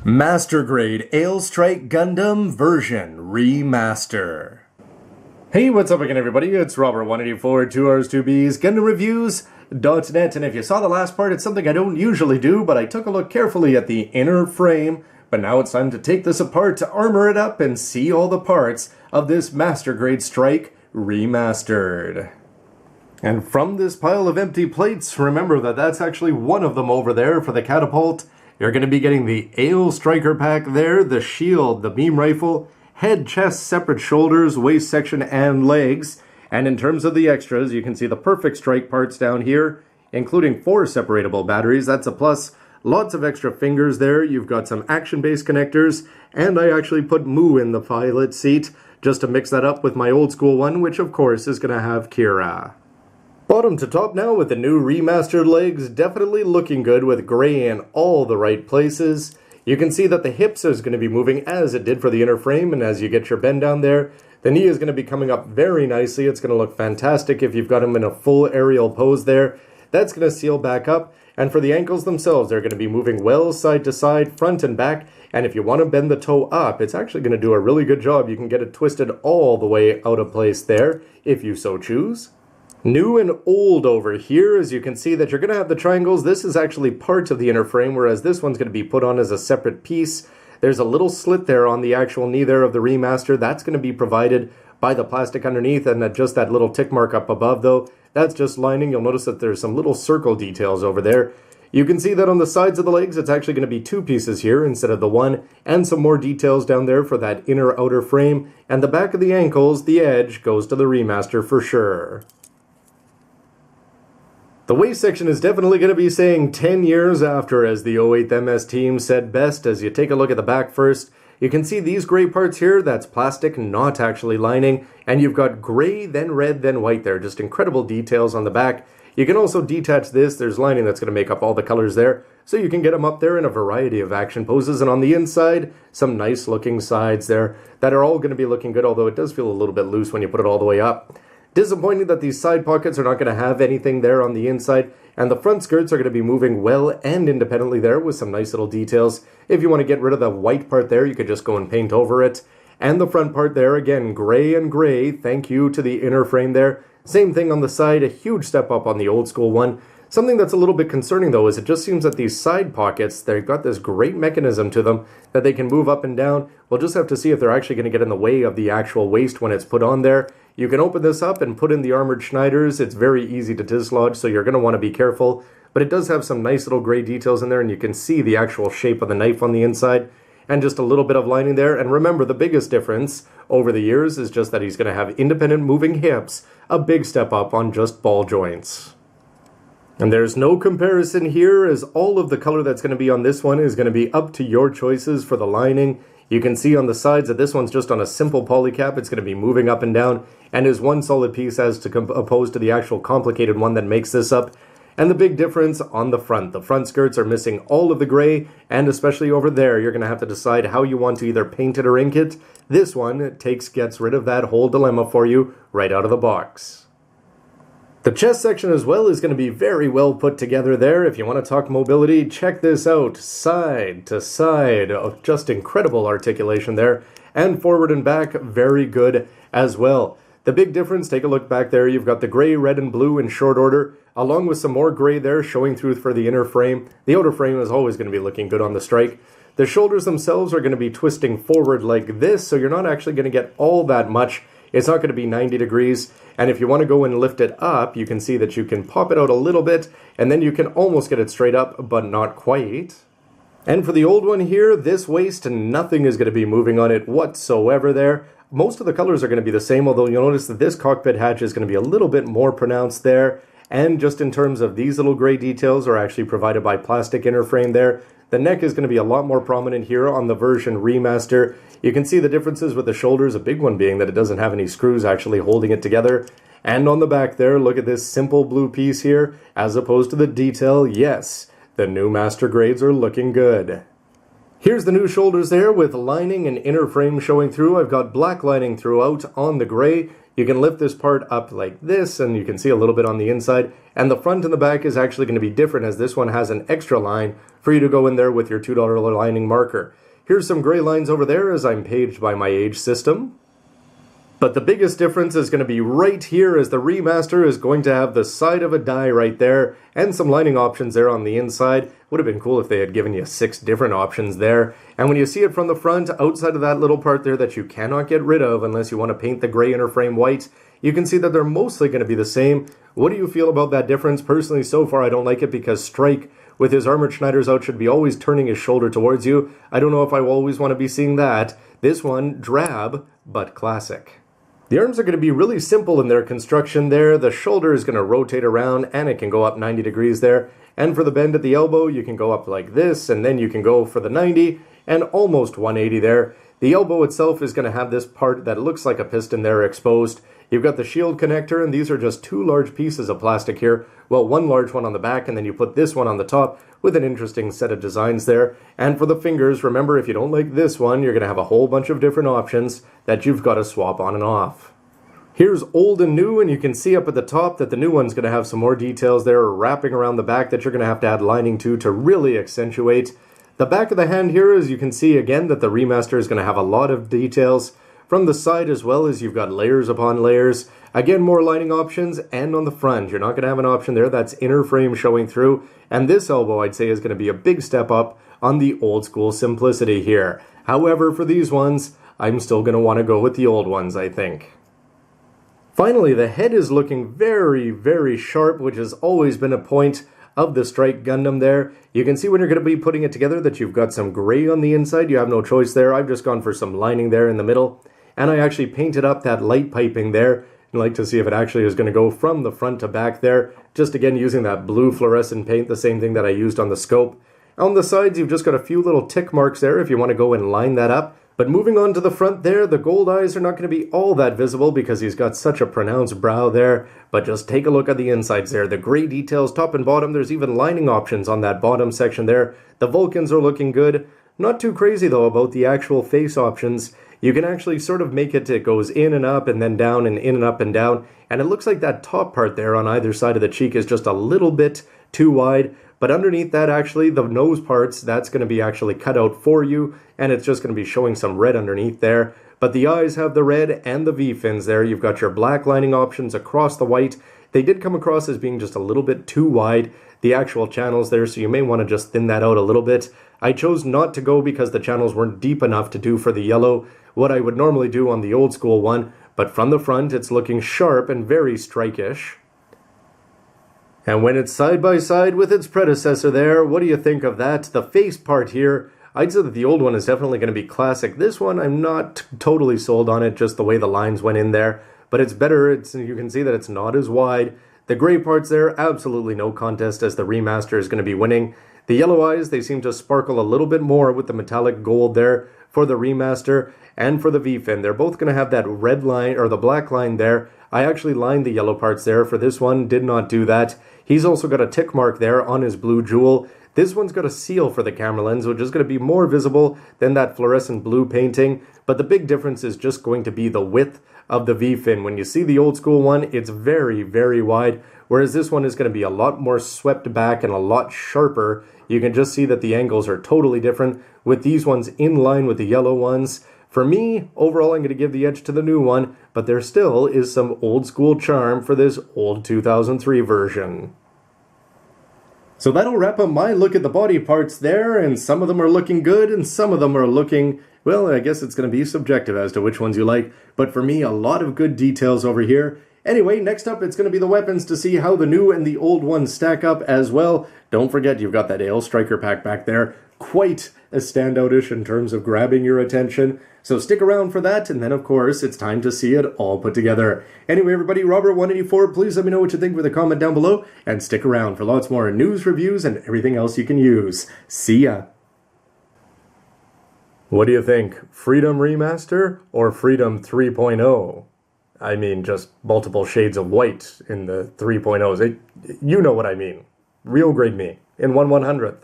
Master Grade Aile Strike Gundam Version Remaster. Hey, what's up again, everybody? It's Robert184, 2Rs2Bs, GundamReviews.net, and if you saw the last part, it's something I don't usually do, but I took a look carefully at the inner frame, but now it's time to take this apart to armor it up and see all the parts of this Master Grade Strike Remastered. And from this pile of empty plates, remember that that's actually one of them over there for the catapult. You're going to be getting the Aile Striker pack there, the shield, the beam rifle, head, chest, separate shoulders, waist section, and legs. And in terms of the extras, you can see the perfect strike parts down here, including 4 separatable batteries. That's a plus. Lots of extra fingers there. You've got some action-based connectors, and I actually put Mu in the pilot seat just to mix that up with my old school one, which of course is going to have Kira. Bottom to top now with the new remastered legs, definitely looking good with gray in all the right places. You can see that the hips is going to be moving as it did for the inner frame, and as you get your bend down there, the knee is going to be coming up very nicely. It's going to look fantastic if you've got them in a full aerial pose there. That's going to seal back up, and for the ankles themselves, they're going to be moving well side to side, front and back, and if you want to bend the toe up, it's actually going to do a really good job. You can get it twisted all the way out of place there, if you so choose. New and old over here, as you can see that you're going to have the triangles. This is actually part of the inner frame, whereas this one's going to be put on as a separate piece. There's a little slit there on the actual knee there of the remaster. That's going to be provided by the plastic underneath, and just that little tick mark up above, though, that's just lining. You'll notice that there's some little circle details over there. You can see that on the sides of the legs, it's actually going to be 2 pieces here instead of the 1, and some more details down there for that inner-outer frame. And the back of the ankles, the edge, goes to the remaster for sure. The waist section is definitely going to be saying 10 years after, as the 08MS team said best. As you take a look at the back first, you can see these gray parts here, that's plastic, not actually lining, and you've got gray, then red, then white there. Just incredible details on the back. You can also detach this. There's lining that's going to make up all the colors there, so you can get them up there in a variety of action poses. And on the inside, some nice looking sides there that are all going to be looking good, although it does feel a little bit loose when you put it all the way up. Disappointing that these side pockets are not going to have anything there on the inside, and the front skirts are going to be moving well and independently there with some nice little details. If you want to get rid of the white part there, you could just go and paint over it. And the front part there, again, gray and gray, thank you to the inner frame there. Same thing on the side, a huge step up on the old school one. Something that's a little bit concerning, though, is it just seems that these side pockets, they've got this great mechanism to them that they can move up and down. We'll just have to see if they're actually going to get in the way of the actual waist when it's put on there. You can open this up and put in the armored Schneiders. It's very easy to dislodge, so you're going to want to be careful. But it does have some nice little gray details in there, and you can see the actual shape of the knife on the inside. And just a little bit of lining there. And remember, the biggest difference over the years is just that he's going to have independent moving hips, a big step up on just ball joints. And there's no comparison here, as all of the color that's going to be on this one is going to be up to your choices for the lining. You can see on the sides that this one's just on a simple polycap. It's going to be moving up and down and is one solid piece as opposed to the actual complicated one that makes this up. And the big difference on the front skirts are missing all of the gray, and especially over there, you're going to have to decide how you want to either paint it or ink it. This one gets rid of that whole dilemma for you right out of the box. The chest section as well is going to be very well put together there. If you want to talk mobility, check this out. Side to side, just incredible articulation there. And forward and back, very good as well. The big difference, take a look back there. You've got the gray, red, and blue in short order, along with some more gray there showing through for the inner frame. The outer frame is always going to be looking good on the strike. The shoulders themselves are going to be twisting forward like this, so you're not actually going to get all that much. It's not going to be 90 degrees, and if you want to go and lift it up, you can see that you can pop it out a little bit, and then you can almost get it straight up, but not quite. And for the old one here, this waist, nothing is going to be moving on it whatsoever there. Most of the colors are going to be the same, although you'll notice that this cockpit hatch is going to be a little bit more pronounced there. And just in terms of these little gray details are actually provided by plastic inner frame there. The neck is going to be a lot more prominent here on the version remaster. You can see the differences with the shoulders, a big one being that it doesn't have any screws actually holding it together. And on the back there, look at this simple blue piece here, as opposed to the detail. Yes, the new master grades are looking good. Here's the new shoulders there with lining and inner frame showing through. I've got black lining throughout on the gray. You can lift this part up like this and you can see a little bit on the inside. And the front and the back is actually going to be different as this one has an extra line for you to go in there with your $2 lining marker. Here's some gray lines over there as I'm paged by my age system. But the biggest difference is going to be right here as the remaster is going to have the side of a die right there and some lining options there on the inside. Would have been cool if they had given you 6 different options there. And when you see it from the front, outside of that little part there that you cannot get rid of unless you want to paint the gray inner frame white, you can see that they're mostly going to be the same. What do you feel about that difference? Personally, so far I don't like it because Strike, with his armored Schneiders out, should be always turning his shoulder towards you. I don't know if I always want to be seeing that. This one, drab, but classic. The arms are going to be really simple in their construction there. The shoulder is going to rotate around and it can go up 90 degrees there. And for the bend at the elbow, you can go up like this and then you can go for the 90 and almost 180 there. The elbow itself is going to have this part that looks like a piston there exposed. You've got the shield connector, and these are just 2 large pieces of plastic here. Well, 1 large one on the back, and then you put this one on the top with an interesting set of designs there. And for the fingers, remember, if you don't like this one, you're going to have a whole bunch of different options that you've got to swap on and off. Here's old and new, and you can see up at the top that the new one's going to have some more details there wrapping around the back that you're going to have to add lining to really accentuate. The back of the hand here, as you can see again, that the remaster is going to have a lot of details. From the side as well as you've got layers upon layers. Again, more lining options, and on the front, you're not going to have an option there that's inner frame showing through. And this elbow, I'd say, is going to be a big step up on the old school simplicity here. However, for these ones, I'm still going to want to go with the old ones, I think. Finally, the head is looking very, very sharp, which has always been a point of the Strike Gundam there. You can see when you're going to be putting it together that you've got some gray on the inside. You have no choice there. I've just gone for some lining there in the middle. And I actually painted up that light piping there. I'd like to see if it actually is going to go from the front to back there. Just again using that blue fluorescent paint, the same thing that I used on the scope. On the sides, you've just got a few little tick marks there if you want to go and line that up. But moving on to the front there, the gold eyes are not going to be all that visible because he's got such a pronounced brow there. But just take a look at the insides there. The gray details top and bottom. There's even lining options on that bottom section there. The Vulcans are looking good. Not too crazy though about the actual face options. You can actually sort of make it goes in and up and then down and in and up and down. And it looks like that top part there on either side of the cheek is just a little bit too wide. But underneath that, actually, the nose parts, that's going to be actually cut out for you. And it's just going to be showing some red underneath there. But the eyes have the red and the V-fins there. You've got your black lining options across the white. They did come across as being just a little bit too wide, the actual channels there, so you may want to just thin that out a little bit. I chose not to go because the channels weren't deep enough to do for the yellow what I would normally do on the old school one, but from the front it's looking sharp and very Strike-ish. And when it's side by side with its predecessor there, what do you think of that? The face part here, I'd say that the old one is definitely going to be classic. This one, I'm not totally sold on it, just the way the lines went in there. But it's better, you can see that it's not as wide. The gray parts there, absolutely no contest as the remaster is going to be winning. The yellow eyes, they seem to sparkle a little bit more with the metallic gold there for the remaster. And for the V-fin, they're both going to have that red line, or the black line there. I actually lined the yellow parts there. For this one, did not do that. He's also got a tick mark there on his blue jewel. This one's got a seal for the camera lens, which is going to be more visible than that fluorescent blue painting. But the big difference is just going to be the width of the V-fin. When you see the old school one, it's very, very wide, whereas this one is going to be a lot more swept back and a lot sharper. You can just see that the angles are totally different with these ones in line with the yellow ones. For me, overall, I'm going to give the edge to the new one, but there still is some old school charm for this old 2003 version. So that'll wrap up my look at the body parts there, and some of them are looking good, and some of them are looking, well, I guess it's going to be subjective as to which ones you like, but for me, a lot of good details over here. Anyway, next up, it's going to be the weapons to see how the new and the old ones stack up as well. Don't forget, you've got that Aile Striker pack back there. Quite a standout-ish in terms of grabbing your attention. So stick around for that, and then of course, it's time to see it all put together. Anyway, everybody, Robert184, please let me know what you think with a comment down below, and stick around for lots more news, reviews, and everything else you can use. See ya! What do you think? Freedom Remaster or Freedom 3.0? I mean, just multiple shades of white in the 3.0s. You know what I mean. Real grade me in 1/100th.